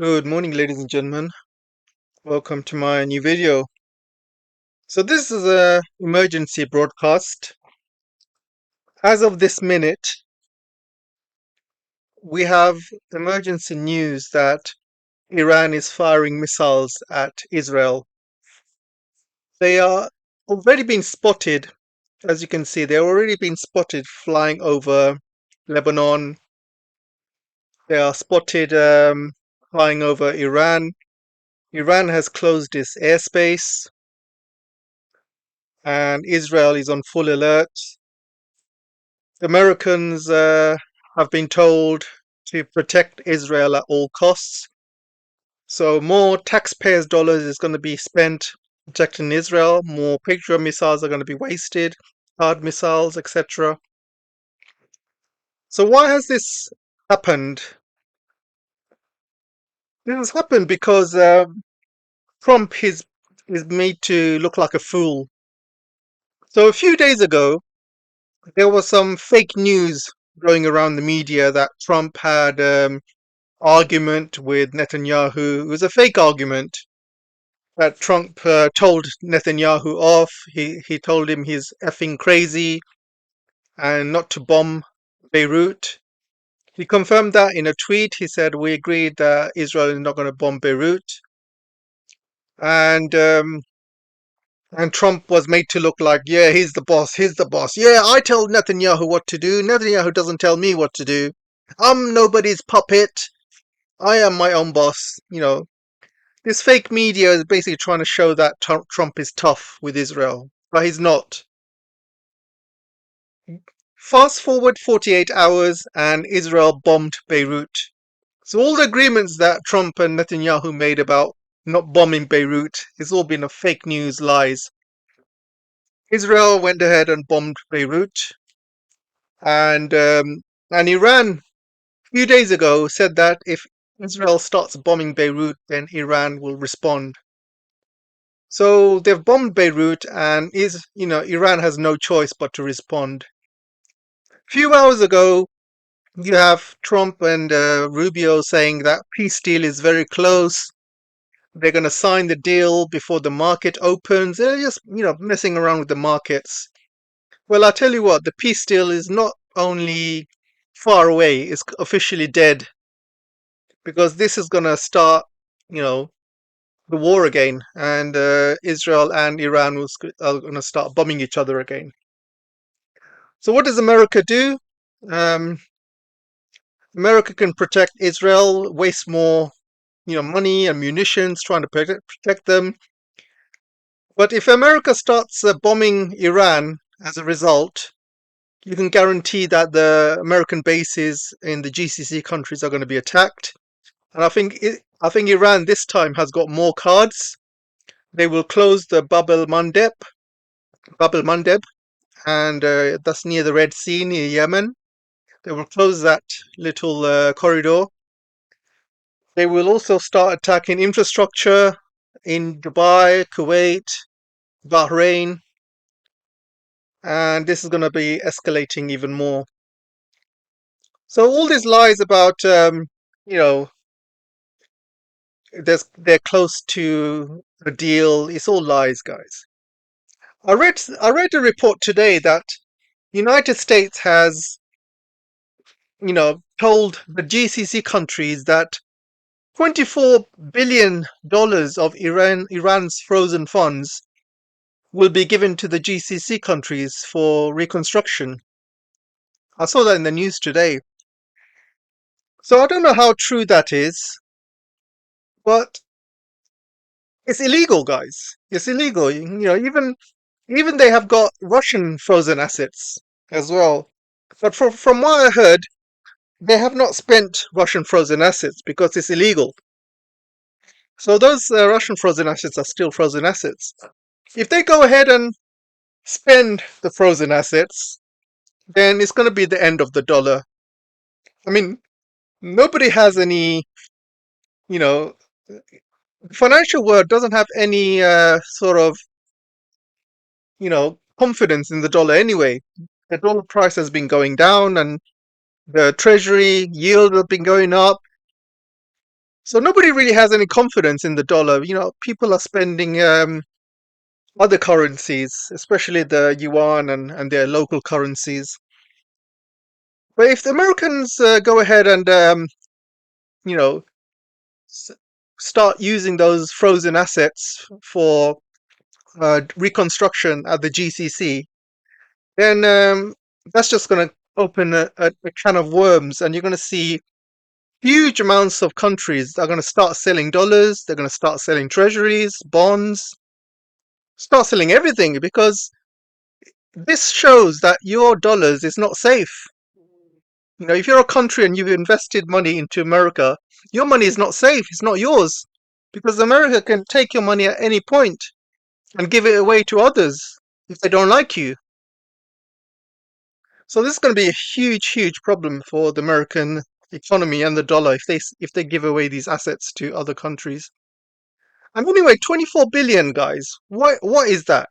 Good morning, ladies and gentlemen. Welcome to my new video. So this is a emergency broadcast. As of this minute, we have emergency news that Iran is firing missiles at Israel. They are already being spotted, as you can see, they're already being spotted flying over Lebanon. They are spotted flying over Iran. Iran has closed its airspace, and Israel is on full alert. Americans have been told to protect Israel at all costs. So more taxpayers' dollars is going to be spent protecting Israel. More Patriot missiles are going to be wasted, hard missiles, etc. So why has this happened? This has happened because Trump is made to look like a fool. So a few days ago, there was some fake news going around the media that Trump had argument with Netanyahu. It was a fake argument that Trump told Netanyahu off. He told him he's effing crazy and not to bomb Beirut. He confirmed that in a tweet. He said, "We agreed that Israel is not going to bomb Beirut." And um, and Trump was made to look like, yeah, he's the boss. He's the boss. Yeah, I tell Netanyahu what to do. Netanyahu doesn't tell me what to do. I'm nobody's puppet. I am my own boss. This fake media is basically trying to show that Trump is tough with Israel, but he's not. Fast forward 48 hours and Israel bombed Beirut. So all the agreements that Trump and Netanyahu made about not bombing Beirut, it's all been a fake news lies. Israel went ahead and bombed Beirut, and um, and Iran a few days ago said that if Israel starts bombing Beirut, then Iran will respond. So they've bombed Beirut, and Iran has no choice but to respond. A few hours ago, you have Trump and Rubio saying that peace deal is very close. They're going to sign the deal before the market opens. They're just messing around with the markets. Well, I tell you what, the peace deal is not only far away; it's officially dead, because this is going to start, you know, the war again, and Israel and Iran are going to start bombing each other again. So what does America do? Um, America can protect Israel, waste more, money and munitions trying to protect them. But if America starts bombing Iran as a result, you can guarantee that the American bases in the GCC countries are going to be attacked. And I think Iran this time has got more cards. They will close the Bab el Mandeb, and that's near the Red Sea, near Yemen. They will close that little corridor. They will also start attacking infrastructure in Dubai, Kuwait, Bahrain, and this is going to be escalating even more. So all these lies about, you know, they're close to a deal. It's all lies, guys. I read a report today that United States has, told the GCC countries that $24 billion of Iran's frozen funds will be given to the GCC countries for reconstruction. I saw that in the news today. So I don't know how true that is, but it's illegal, guys. It's illegal. Even they have got Russian frozen assets as well. But from what I heard, they have not spent Russian frozen assets because it's illegal. So those Russian frozen assets are still frozen assets. If they go ahead and spend the frozen assets, then it's going to be the end of the dollar. I mean, nobody has any, you know, financial world doesn't have any sort of, confidence in the dollar anyway. The dollar price has been going down, and the treasury yield has been going up. So nobody really has any confidence in the dollar. People are spending other currencies, especially the yuan and their local currencies. But if the Americans go ahead and you know s- start using those frozen assets for reconstruction at the GCC, then that's just going to open a can of worms, and you're going to see huge amounts of countries are going to start selling dollars. They're going to start selling treasuries, bonds, start selling everything, because this shows that your dollars is not safe. If you're a country and you've invested money into America, your money is not safe. It's not yours, because America can take your money at any point and give it away to others if they don't like you. So this is going to be a huge, huge problem for the American economy and the dollar if they give away these assets to other countries. And anyway, 24 billion, guys. What is that?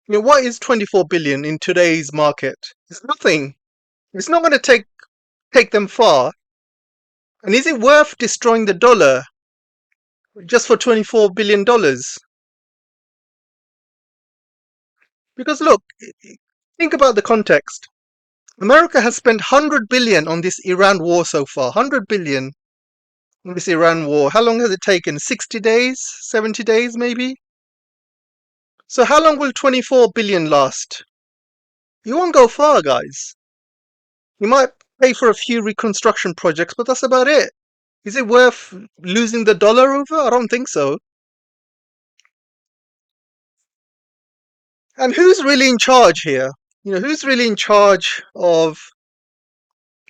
What is 24 billion in today's market? It's nothing. It's not going to take them far. And is it worth destroying the dollar just for $24 billion? Because look, think about the context. America has spent 100 billion on this Iran war so far. 100 billion on this Iran war. How long has it taken? 60 days? 70 days maybe? So how long will 24 billion last? You won't go far, guys. You might pay for a few reconstruction projects, but that's about it. Is it worth losing the dollar over? I don't think so. And who's really in charge here? Who's really in charge of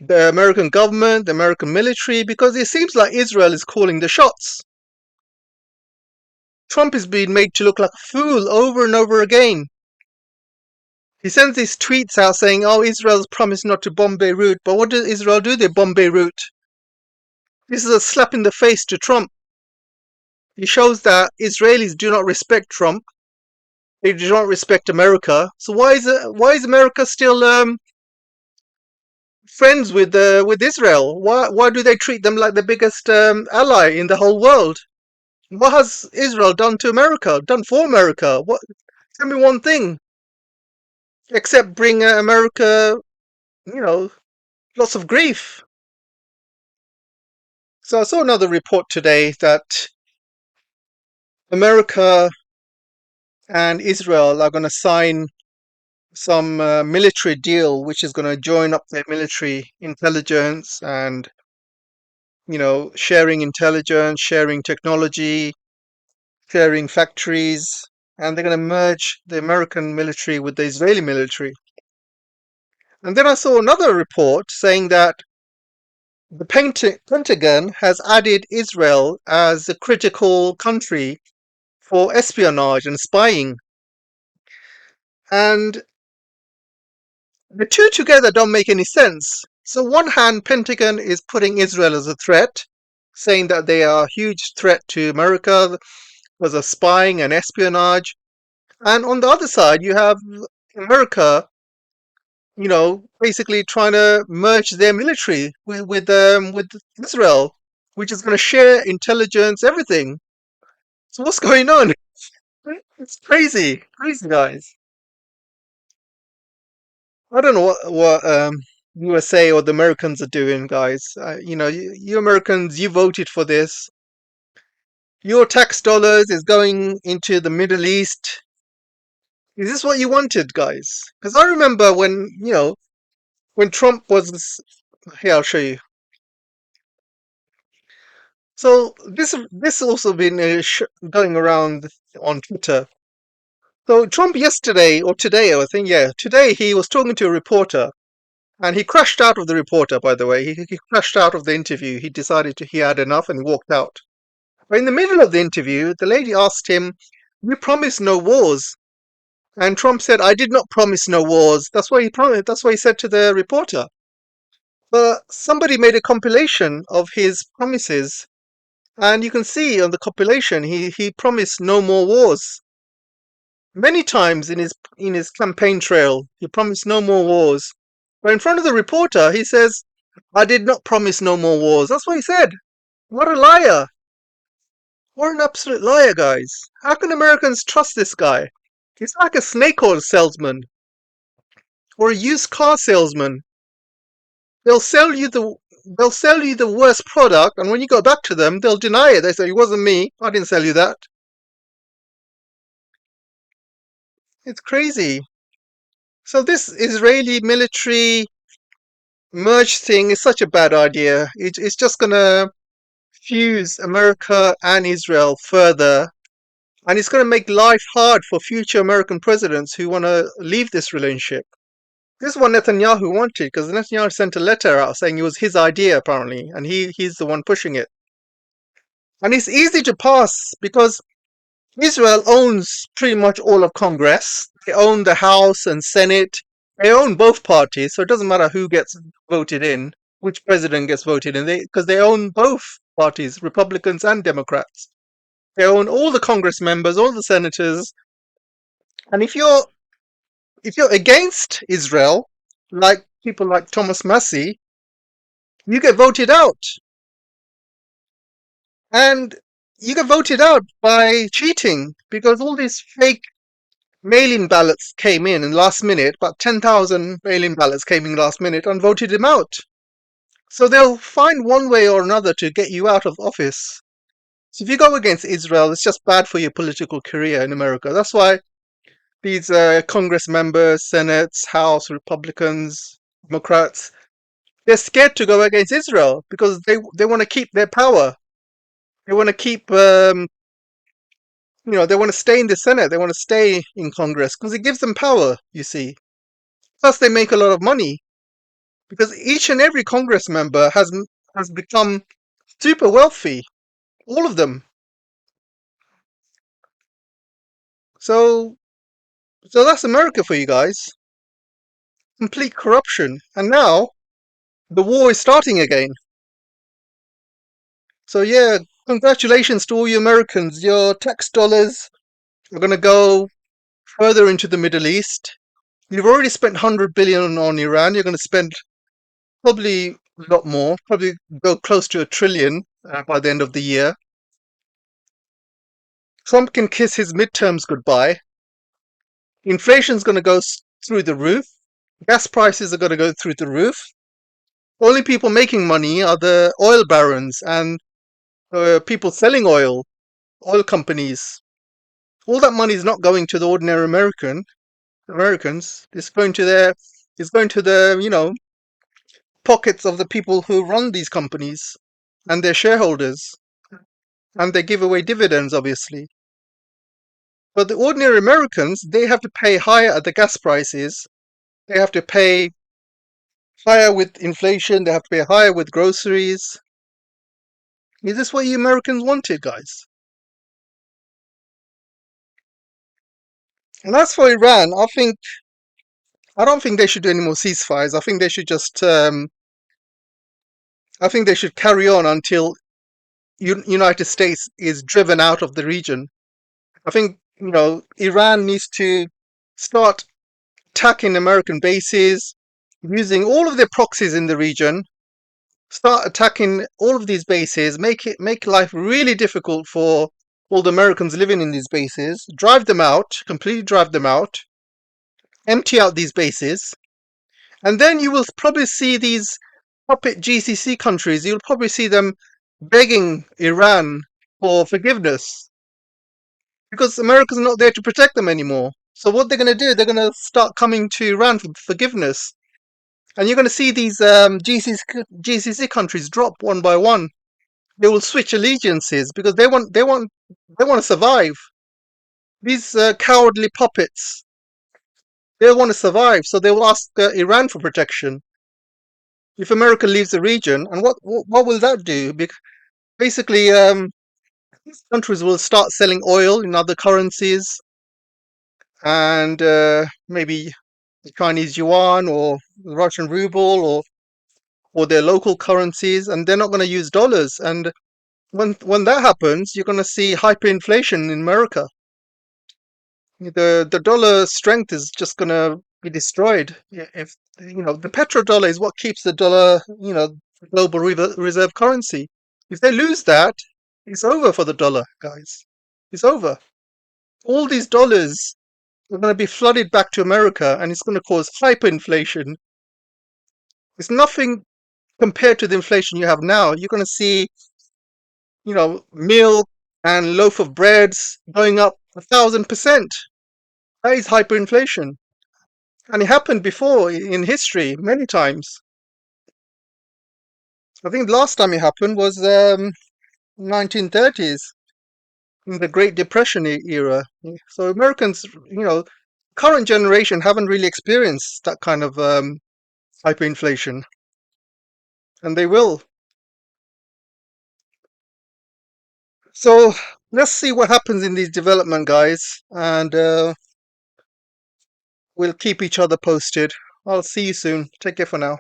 the American government, the American military? Because it seems like Israel is calling the shots. Trump is being made to look like a fool over and over again. He sends these tweets out saying, oh, Israel's promised not to bomb Beirut. But what does Israel do? They bomb Beirut. This is a slap in the face to Trump. It shows that Israelis do not respect Trump. They do not respect America. So why is America still friends with Israel? Why do they treat them like the biggest ally in the whole world? What has Israel done to America? Done for America? What? Tell me one thing, except bring America, you know, lots of grief. So I saw another report today that America and Israel are going to sign some military deal, which is going to join up their military intelligence and sharing intelligence, sharing technology, sharing factories, and they're going to merge the American military with the Israeli military. And then I saw another report saying that the Pentagon has added Israel as a critical country for espionage and spying. And the two together don't make any sense. So one hand, Pentagon is putting Israel as a threat, saying that they are a huge threat to America because of spying and espionage. And on the other side, you have America, basically trying to merge their military with Israel, which is going to share intelligence, everything. So what's going on? It's crazy, crazy, guys. I don't know what USA or the Americans are doing, guys. You Americans, you voted for this. Your tax dollars is going into the Middle East. Is this what you wanted, guys? Because I remember when Trump was here. I'll show you. So this also been going around on Twitter. So Trump yesterday or today, I think, yeah, today he was talking to a reporter, and he crashed out of the reporter. By the way, he crashed out of the interview. He decided he had enough and he walked out. But in the middle of the interview, the lady asked him, "You promised no wars," and Trump said, "I did not promise no wars." That's what he promised. That's what he said to the reporter. But somebody made a compilation of his promises, and you can see on the compilation he promised no more wars. Many times in his campaign trail, he promised no more wars. But in front of the reporter, he says, "I did not promise no more wars." That's what he said. What a liar! What an absolute liar, guys. How can Americans trust this guy? He's like a snake oil salesman or a used car salesman. They'll sell you the they'll sell you the worst product, and when you go back to them, they'll deny it. They say, "It wasn't me. I didn't sell you that." It's crazy. So this Israeli military merge thing is such a bad idea. It's just gonna fuse America and Israel further, and it's gonna make life hard for future American presidents who want to leave this relationship. This is what Netanyahu wanted, because Netanyahu sent a letter out saying it was his idea, apparently, and he's the one pushing it. And it's easy to pass because Israel owns pretty much all of Congress. They own the House and Senate. They own both parties, so it doesn't matter who gets voted in, which president gets voted in, because they own both parties, Republicans and Democrats. They own all the Congress members, all the senators. And if you're against Israel, like people like Thomas Massey, you get voted out. And you get voted out by cheating because all these fake mail-in ballots came in last minute. About 10,000 mail-in ballots came in last minute and voted him out. So they'll find one way or another to get you out of office. So if you go against Israel, it's just bad for your political career in America. That's why these Congress members, Senates, House, Republicans, Democrats, they're scared to go against Israel because they want to keep their power. They want to keep, they want to stay in the Senate. They want to stay in Congress because it gives them power, you see. Plus, they make a lot of money because each and every Congress member has become super wealthy. All of them. So, so that's America for you guys. Complete corruption. And now the war is starting again. So yeah, congratulations to all you Americans. Your tax dollars are going to go further into the Middle East. You've already spent 100 billion on Iran. You're going to spend probably a lot more, probably go close to 1 trillion by the end of the year. Trump can kiss his midterms goodbye. Inflation's going to go through the roof. Gas prices are going to go through the roof. Only people making money are the oil barons and people selling oil companies. All that money is not going to the ordinary Americans. It's going to the, pockets of the people who run these companies and their shareholders. And they give away dividends, obviously. But the ordinary Americans, they have to pay higher at the gas prices. They have to pay higher with inflation. They have to pay higher with groceries. Is this what you Americans wanted, guys? And as for Iran, I don't think they should do any more ceasefires. I think they should I think they should carry on until United States is driven out of the region. I think Iran needs to start attacking American bases, using all of their proxies in the region. Start attacking all of these bases, make life really difficult for all the Americans living in these bases. Drive them out, completely drive them out, empty out these bases, and then you will probably see these puppet GCC countries. You'll probably see them begging Iran for forgiveness because America's not there to protect them anymore. So what they're going to do, they're going to start coming to Iran for forgiveness. And you're going to see these GCC countries drop one by one. They will switch allegiances because they want to survive. These cowardly puppets, they want to survive, so they will ask Iran for protection. If America leaves the region, and what will that do? Basically, these countries will start selling oil in other currencies, and maybe the Chinese yuan or the Russian ruble or their local currencies, and they're not going to use dollars. And when that happens, you're going to see hyperinflation in America. The dollar strength is just going to be destroyed. If the petrodollar is what keeps the dollar, global reserve currency. If they lose that, it's over for the dollar, guys. It's over. All these dollars are going to be flooded back to America, and it's going to cause hyperinflation. It's nothing compared to the inflation you have now. You're going to see, milk and loaf of breads going up 1,000%. That is hyperinflation. And it happened before in history many times. I think the last time it happened was 1930s, in the Great Depression era. So Americans, current generation haven't really experienced that kind of hyperinflation, and they will. So let's see what happens in these development, guys, and we'll keep each other posted. I'll see you soon. Take care for now.